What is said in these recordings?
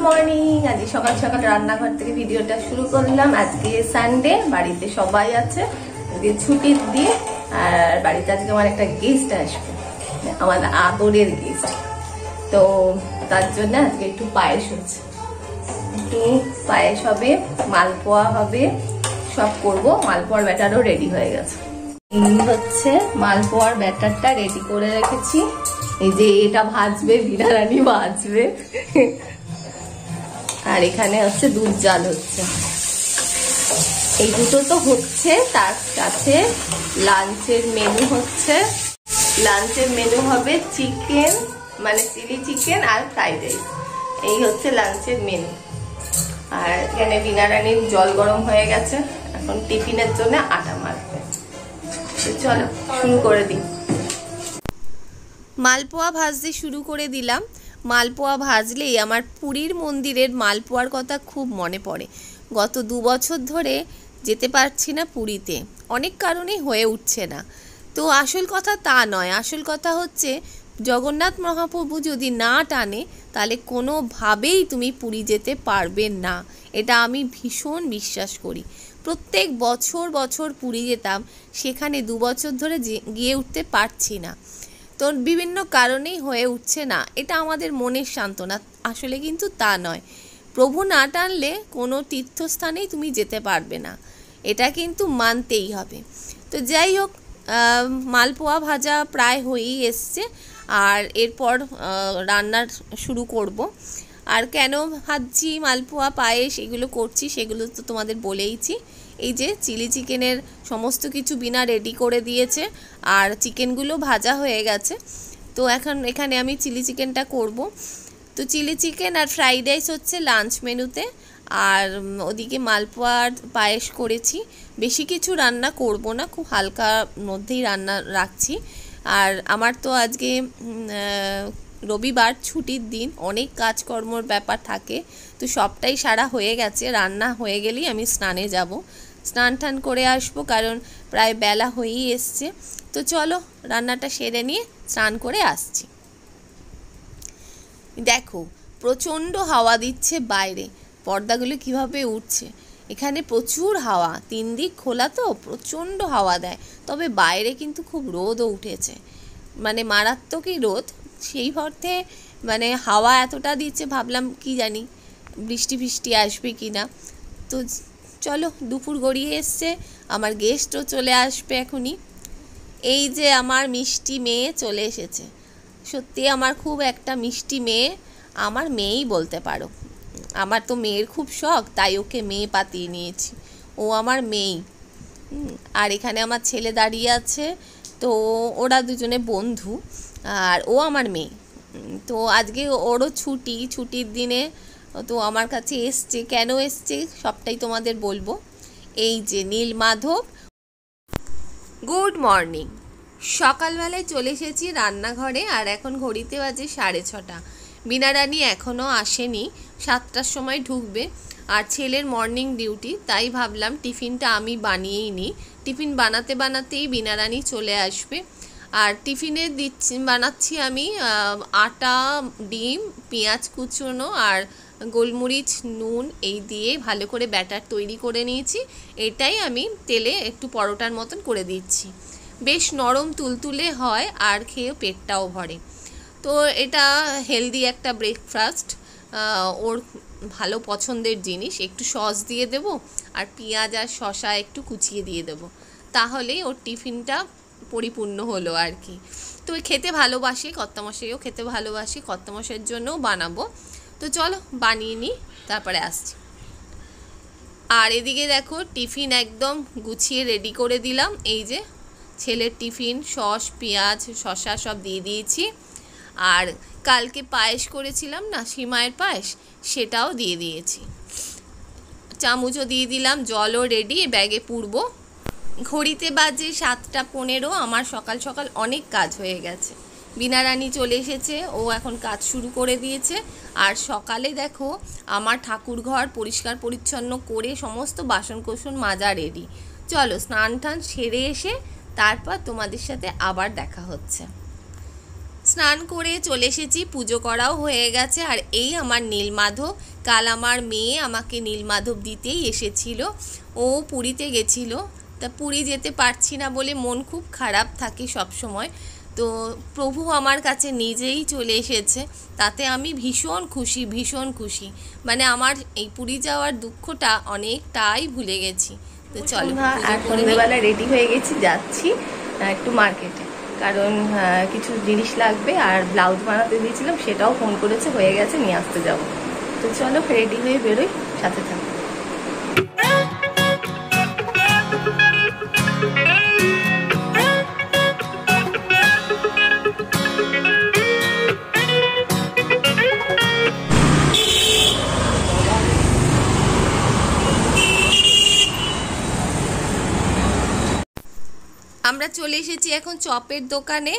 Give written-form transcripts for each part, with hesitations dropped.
Morning. আজ সকাল সকাল রান্নাঘর থেকে ভিডিওটা শুরু করলাম। আজকে সানডে, বাড়িতে সবাই আছে, আজকে ছুটির দিন। আর বাড়িতে আজকে আমার একটা গেস্ট আসবে, আমার আদরের গেস্ট। তো তার জন্য আজকে একটু পায়েস হচ্ছে, একটু পায়েস হবে, মালপোয়া হবে, সব করব। মালপোয়ার ব্যাটারও রেডি হয়ে গেছে। এই হচ্ছে মালপোয়ার ব্যাটারটা রেডি করে রেখেছি। এই যে এটা ভাজবে, বিনারানি ভাজবে। আর এখানে হচ্ছে দুধ জাল হচ্ছে। এই দুটো তো হচ্ছে, তার সাথে লাঞ্চের মেনু হচ্ছে। লাঞ্চের মেনু হবে চিকেন, মানে চিলি চিকেন আর ফ্রাইড রাইস। এই হচ্ছে লাঞ্চের মেনু। আর এখানে বিনারানির জল গরম হয়ে গেছে, এখন টিফিনের জন্য আটা মাখবে। চলো শুরু করে দিই। মালপোয়া ভাজতে শুরু করে দিলাম। মালপোয়া ভাজলেই আমার পুরীর মন্দিরের মালপোয়ার কথা খুব মনে পড়ে। গত 2 বছর ধরে যেতে পারছি না পুরীতে, অনেক কারণেই হয়ে উঠছে না। তো আসল কথা তা নয়, আসল কথা হচ্ছে জগন্নাথ মহাপ্রভু যদি না টানে তাহলে কোনোভাবেই তুমি পুরী যেতে পারবে না। এটা আমি ভীষণ বিশ্বাস করি। প্রত্যেক বছর পুরী যেতাম, সেখানে 2 বছর ধরে গিয়ে উঠতে পারছি না। তো বিভিন্ন কারণেই হয়ে উঠছে না। এটা আমাদের মনের সান্ত্বনা, আসলে কিন্তু তা নয়। প্রভু না টানলে কোনো তীর্থস্থানেই তুমি যেতে পারবে না, এটা কিন্তু মানতেই হবে। তো যাই হোক, মালপোয়া ভাজা প্রায় হয়েই এসছে। আর এরপর রান্নার শুরু করব। আর কেন ভাজছি, মালপোয়া পায়েস এগুলো করছি, সেগুলো তো তোমাদের বলেইছি। এই যে চিলি চিকেনের সমস্ত কিছু বিনা রেডি করে দিয়েছে, আর চিকেনগুলো ভাজা হয়ে গেছে। তো এখন এখানে আমি চিলি চিকেনটা করব। তো চিলি চিকেন আর ফ্রাইড রাইস হচ্ছে লাঞ্চ মেনুতে। আর ওদিকে মালপোয়ার পায়েস করেছি। বেশি কিছু রান্না করব না, খুব হালকা মধ্যেই রান্না রাখছি। আর আমার তো আজকে রবিবার, ছুটির দিন, অনেক কাজকর্মর ব্যাপার থাকে। তো সবটাই সারা হয়ে গেছে। রান্না হয়ে গেলেই আমি স্নানে যাব, স্নান টান করে আসবো, কারণ প্রায় বেলা হয়েই এসছে। তো চলো রান্নাটা সেরে নিয়ে স্নান করে আসছি। দেখো প্রচণ্ড হাওয়া দিচ্ছে বাইরে, পর্দাগুলো কিভাবে উঠছে। এখানে প্রচুর হাওয়া, 3 দিক খোলা তো প্রচণ্ড হাওয়া দেয়। তবে বাইরে কিন্তু খুব রোদও উঠেছে, মানে মারাত্মকই রোদ। সেই অর্থে মানে হাওয়া এতটা দিচ্ছে, ভাবলাম কি জানি বৃষ্টি আসবে কি না। তো চলো, দুপুর গড়িয়ে এসছে, আমার গেস্টও চলে আসবে এখনই। এই যে আমার মিষ্টি মেয়ে চলে এসেছে। সত্যি আমার খুব একটা মিষ্টি মেয়ে, আমার মেয়েই বলতে পারো। আমার তো মেয়ের খুব শখ, তাই ওকে মেয়ে পাতিয়ে নিয়েছি। ও আমার মেয়েই। আর এখানে আমার ছেলে দাঁড়িয়ে আছে। তো ওরা দুজনে বন্ধু, আর ও আমার মেয়ে। তো আজকে ওরও ছুটির দিনে তো আমার কাছে এসছে। কেন এসছে সবটাই তোমাদের বলবো। এই যে নীলমাধব, গুড মর্নিং। সকালবেলায় চলে এসেছি রান্নাঘরে। আর এখন ঘড়িতে বাজে 6:30। বিনারানি এখনও আসেনি, 7টার সময় ঢুকবে। আর ছেলের মর্নিং ডিউটি, তাই ভাবলাম টিফিনটা আমি বানিয়েই নিই। টিফিন বানাতেই বিনারানি চলে আসবে। আর টিফিনে বানাচ্ছি আমি আটা, ডিম, পেঁয়াজ কুচোনো আর গোলমরিচ, নুন এই দিয়ে ভালো করে ব্যাটার তৈরি করে নিয়েছি। এটাই আমি তেলে একটু পরোটার মতন করে দিচ্ছি। বেশ নরম তুলতুলে হয়, আর খেয়েও পেটটাও ভরে। তো এটা হেলদি একটা ব্রেকফাস্ট, ওর ভালো পছন্দের জিনিস। একটু সস দিয়ে দেব, আর পেঁয়াজ আর শসা একটু কুচিয়ে দিয়ে দেব, তাহলেই ওর টিফিনটা পরিপূর্ণ হলো আর কি। তো খেতে ভালোবাসি, কর্তামশাইও খেতে ভালোবাসি, কর্তামশাইয়ের জন্যও বানাবো। তো চলো বানিয়ে নিই, তারপরে আসছি। আর এদিকে দেখো টিফিন একদম গুছিয়ে রেডি করে দিলাম। এই যে ছেলের টিফিন, সস, পেঁয়াজ, শসা সব দিয়ে দিয়েছি। আর কালকে পায়েস করেছিলাম না, সিমাইয়ের পায়েস, সেটাও দিয়ে দিয়েছি। চামচও দিয়ে দিলাম, জলও রেডি, ব্যাগে পুরবো। ঘড়িতে বাজে 7:15। আমার সকাল সকাল অনেক কাজ হয়ে গেছে। বিনারানি চলে এসেছে, ও এখন কাজ শুরু করে দিয়েছে। আর সকালে দেখো আমার ঠাকুর ঘর পরিষ্কার পরিচ্ছন্ন করে সমস্ত বাসনকোসন মাজা রেডি। চলো স্নান টান সেরে এসে তারপর তোমাদের সাথে আবার দেখা হচ্ছে। স্নান করে চলে এসেছি, পুজো করাও হয়ে গেছে। আর এই আমার নীলমাধব, কাল আমার মেয়ে আমাকে নীলমাধব দিতেই এসেছিল। ও পুরীতে গেছিল, তা পুরী যেতে পারছি না বলে মন খুব খারাপ থাকে সব সময়। তো প্রভু আমার কাছে নিজেই চলে এসেছে, তাতে আমি ভীষণ খুশি, ভীষণ খুশি। মানে আমার এই পুরী যাওয়ার দুঃখটা অনেকটাই ভুলে গেছি। তো চলো, আর সন্ধ্যেবেলা রেডি হয়ে গেছি, যাচ্ছি একটু মার্কেটে, কারণ কিছু জিনিস লাগবে। আর ব্লাউজ বানাতে দিয়েছিলাম, সেটাও ফোন করেছে, হয়ে গেছে, নিয়ে আসতে যাবো। তো চলো রেডি হয়ে বেরোই, সাথে থাকো। আমরা চলে এসেছি এখন চপের দোকানে।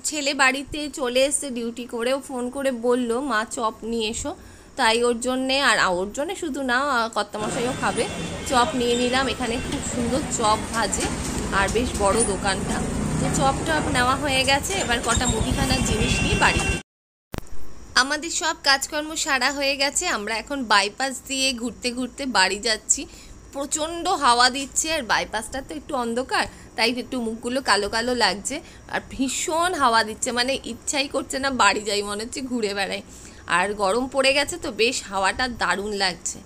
ছেলে বাড়িতে চলে এসছে ডিউটি করেও, ফোন করে বলল মা চপ নিয়ে এসো, তাই ওর জন্যে, আর ওর জন্যে শুধু না, কর্তামশাইও খাবে, চপ নিয়ে নিলাম। এখানে খুব সুন্দর চপ ভাজে, আর বেশ বড় দোকানটা। তো চপ টপ নেওয়া হয়ে গেছে, এবার কটা মুদিখানার জিনিস নিয়ে বাড়িতে। আমাদের সব কাজকর্ম সারা হয়ে গেছে, আমরা এখন বাইপাস দিয়ে ঘুরতে ঘুরতে বাড়ি যাচ্ছি। প্রচণ্ড হাওয়া দিচ্ছে, আর বাইপাসটা তো একটু অন্ধকার, তাই একটু মুখগুলো কালো কালো লাগছে। আর ভীষণ হাওয়া দিচ্ছে, মানে ইচ্ছাই করছে না বাড়ি যাই, মনে হচ্ছে ঘুরে বেড়াই। আর গরম পড়ে গেছে তো বেশ হাওয়াটা দারুণ লাগছে।